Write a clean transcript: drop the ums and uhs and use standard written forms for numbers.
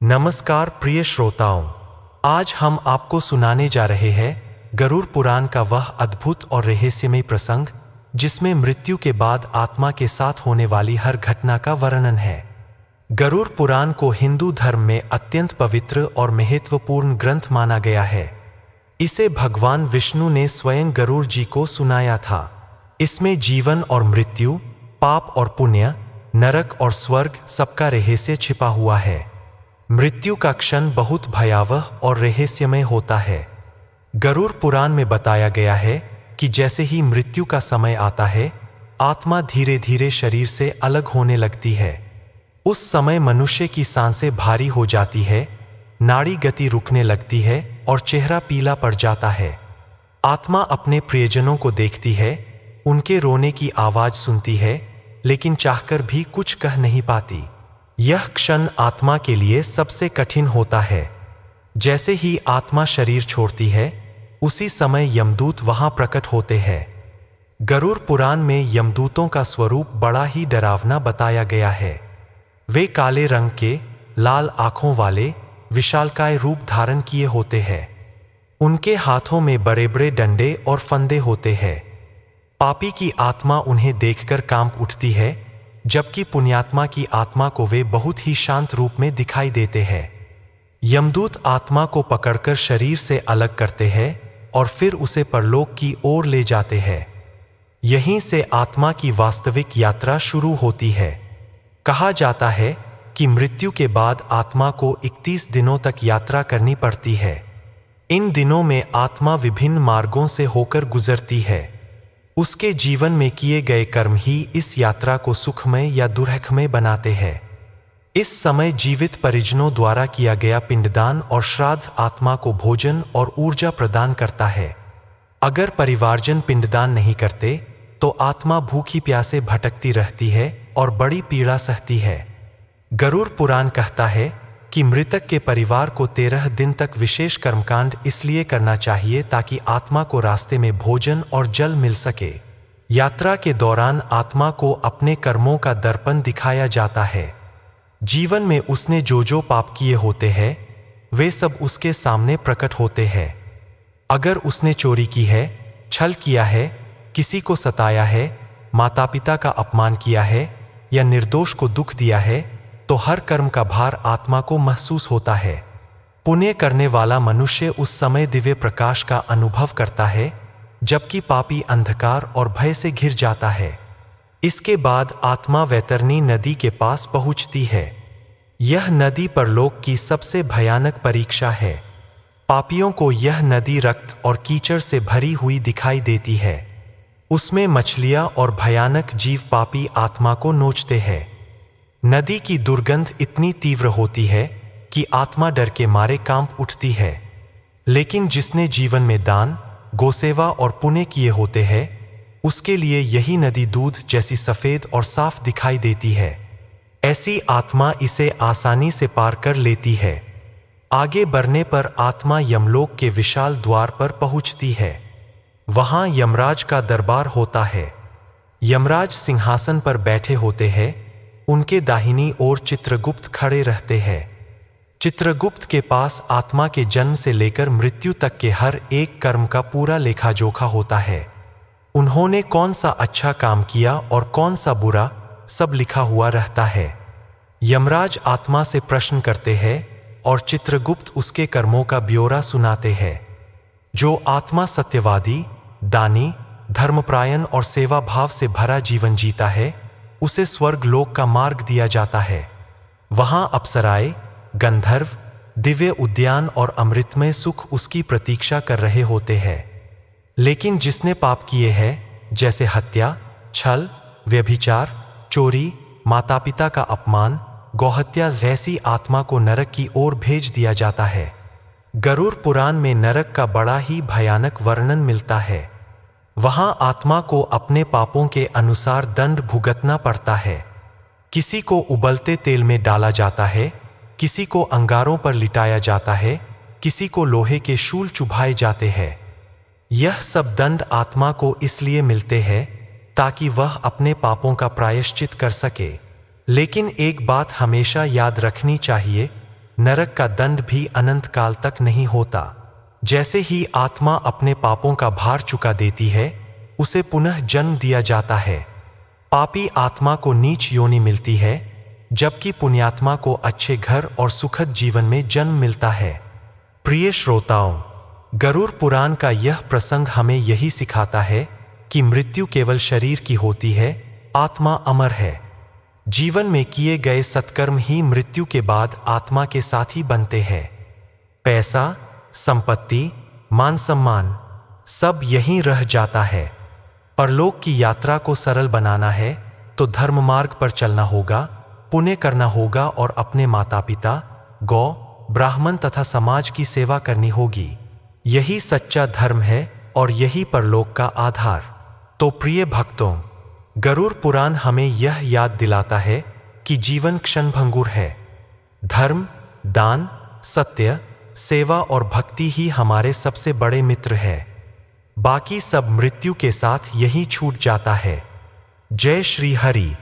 नमस्कार प्रिय श्रोताओं, आज हम आपको सुनाने जा रहे हैं गरुड़ पुराण का वह अद्भुत और रहस्यमय प्रसंग जिसमें मृत्यु के बाद आत्मा के साथ होने वाली हर घटना का वर्णन है। गरुड़ पुराण को हिंदू धर्म में अत्यंत पवित्र और महत्वपूर्ण ग्रंथ माना गया है। इसे भगवान विष्णु ने स्वयं गरुड़ जी को सुनाया था। इसमें जीवन और मृत्यु, पाप और पुण्य, नरक और स्वर्ग सबका रहस्य छिपा हुआ है। मृत्यु का क्षण बहुत भयावह और रहस्यमय होता है। गरुड़ पुराण में बताया गया है कि जैसे ही मृत्यु का समय आता है, आत्मा धीरे धीरे शरीर से अलग होने लगती है। उस समय मनुष्य की सांसें भारी हो जाती है, नाड़ी गति रुकने लगती है और चेहरा पीला पड़ जाता है। आत्मा अपने प्रियजनों को देखती है, उनके रोने की आवाज सुनती है, लेकिन चाहकर भी कुछ कह नहीं पाती। यह क्षण आत्मा के लिए सबसे कठिन होता है। जैसे ही आत्मा शरीर छोड़ती है, उसी समय यमदूत वहां प्रकट होते हैं। गरुड़ पुराण में यमदूतों का स्वरूप बड़ा ही डरावना बताया गया है। वे काले रंग के, लाल आंखों वाले, विशालकाय रूप धारण किए होते हैं। उनके हाथों में बड़े बड़े डंडे और फंदे होते हैं। पापी की आत्मा उन्हें देखकर कांप उठती है, जबकि पुण्यात्मा की आत्मा को वे बहुत ही शांत रूप में दिखाई देते हैं। यमदूत आत्मा को पकड़कर शरीर से अलग करते हैं और फिर उसे परलोक की ओर ले जाते हैं। यहीं से आत्मा की वास्तविक यात्रा शुरू होती है। कहा जाता है कि मृत्यु के बाद आत्मा को 31 दिनों तक यात्रा करनी पड़ती है। इन दिनों में आत्मा विभिन्न मार्गों से होकर गुजरती है। उसके जीवन में किए गए कर्म ही इस यात्रा को सुखमय या दुर्खमय बनाते हैं। इस समय जीवित परिजनों द्वारा किया गया पिंडदान और श्राद्ध आत्मा को भोजन और ऊर्जा प्रदान करता है। अगर परिवारजन पिंडदान नहीं करते तो आत्मा भूखी प्यासे भटकती रहती है और बड़ी पीड़ा सहती है। गरुड़ पुराण कहता है कि मृतक के परिवार को 13 दिन तक विशेष कर्मकांड इसलिए करना चाहिए ताकि आत्मा को रास्ते में भोजन और जल मिल सके। यात्रा के दौरान आत्मा को अपने कर्मों का दर्पण दिखाया जाता है। जीवन में उसने जो पाप किए होते हैं, वे सब उसके सामने प्रकट होते हैं। अगर उसने चोरी की है, छल किया है, किसी को सताया है, माता पिता का अपमान किया है या निर्दोष को दुख दिया है, तो हर कर्म का भार आत्मा को महसूस होता है। पुण्य करने वाला मनुष्य उस समय दिव्य प्रकाश का अनुभव करता है, जबकि पापी अंधकार और भय से घिर जाता है। इसके बाद आत्मा वैतरणी नदी के पास पहुंचती है। यह नदी परलोक की सबसे भयानक परीक्षा है। पापियों को यह नदी रक्त और कीचड़ से भरी हुई दिखाई देती है। उसमें मछलियां और भयानक जीव पापी आत्मा को नोचते हैं। नदी की दुर्गंध इतनी तीव्र होती है कि आत्मा डर के मारे कांप उठती है। लेकिन जिसने जीवन में दान, गोसेवा और पुण्य किए होते हैं, उसके लिए यही नदी दूध जैसी सफेद और साफ दिखाई देती है। ऐसी आत्मा इसे आसानी से पार कर लेती है। आगे बढ़ने पर आत्मा यमलोक के विशाल द्वार पर पहुंचती है। वहां यमराज का दरबार होता है। यमराज सिंहासन पर बैठे होते हैं। उनके दाहिनी ओर चित्रगुप्त खड़े रहते हैं। चित्रगुप्त के पास आत्मा के जन्म से लेकर मृत्यु तक के हर एक कर्म का पूरा लेखा जोखा होता है। उन्होंने कौन सा अच्छा काम किया और कौन सा बुरा, सब लिखा हुआ रहता है। यमराज आत्मा से प्रश्न करते हैं और चित्रगुप्त उसके कर्मों का ब्यौरा सुनाते हैं। जो आत्मा सत्यवादी, दानी, धर्मपरायण और सेवा भाव से भरा जीवन जीता है, उसे स्वर्ग लोक का मार्ग दिया जाता है। वहां अप्सराएं, गंधर्व, दिव्य उद्यान और अमृतमय सुख उसकी प्रतीक्षा कर रहे होते हैं। लेकिन जिसने पाप किए हैं, जैसे हत्या, छल, व्यभिचार, चोरी, माता पिता का अपमान, गौहत्या, वैसी आत्मा को नरक की ओर भेज दिया जाता है। गरुड़ पुराण में नरक का बड़ा ही भयानक वर्णन मिलता है। वहां आत्मा को अपने पापों के अनुसार दंड भुगतना पड़ता है। किसी को उबलते तेल में डाला जाता है, किसी को अंगारों पर लिटाया जाता है, किसी को लोहे के शूल चुभाए जाते हैं। यह सब दंड आत्मा को इसलिए मिलते हैं ताकि वह अपने पापों का प्रायश्चित कर सके। लेकिन एक बात हमेशा याद रखनी चाहिए नरक का दंड भी अनंत काल तक नहीं होता। जैसे ही आत्मा अपने पापों का भार चुका देती है, उसे पुनः जन्म दिया जाता है। पापी आत्मा को नीच योनि मिलती है, जबकि पुण्यात्मा को अच्छे घर और सुखद जीवन में जन्म मिलता है। प्रिय श्रोताओं, गरुड़ पुराण का यह प्रसंग हमें यही सिखाता है कि मृत्यु केवल शरीर की होती है, आत्मा अमर है। जीवन में किए गए सत्कर्म ही मृत्यु के बाद आत्मा के साथी बनते हैं। पैसा, संपत्ति, मान सम्मान सब यहीं रह जाता है। परलोक की यात्रा को सरल बनाना है तो धर्म मार्ग पर चलना होगा, पुण्य करना होगा और अपने माता पिता, गौ, ब्राह्मण तथा समाज की सेवा करनी होगी। यही सच्चा धर्म है और यही परलोक का आधार। तो प्रिय भक्तों, गरुड़ पुराण हमें यह याद दिलाता है कि जीवन क्षणभंगुर है। धर्म, दान, सत्य, सेवा और भक्ति ही हमारे सबसे बड़े मित्र है। बाकी सब मृत्यु के साथ यही छूट जाता है। जय श्री हरि।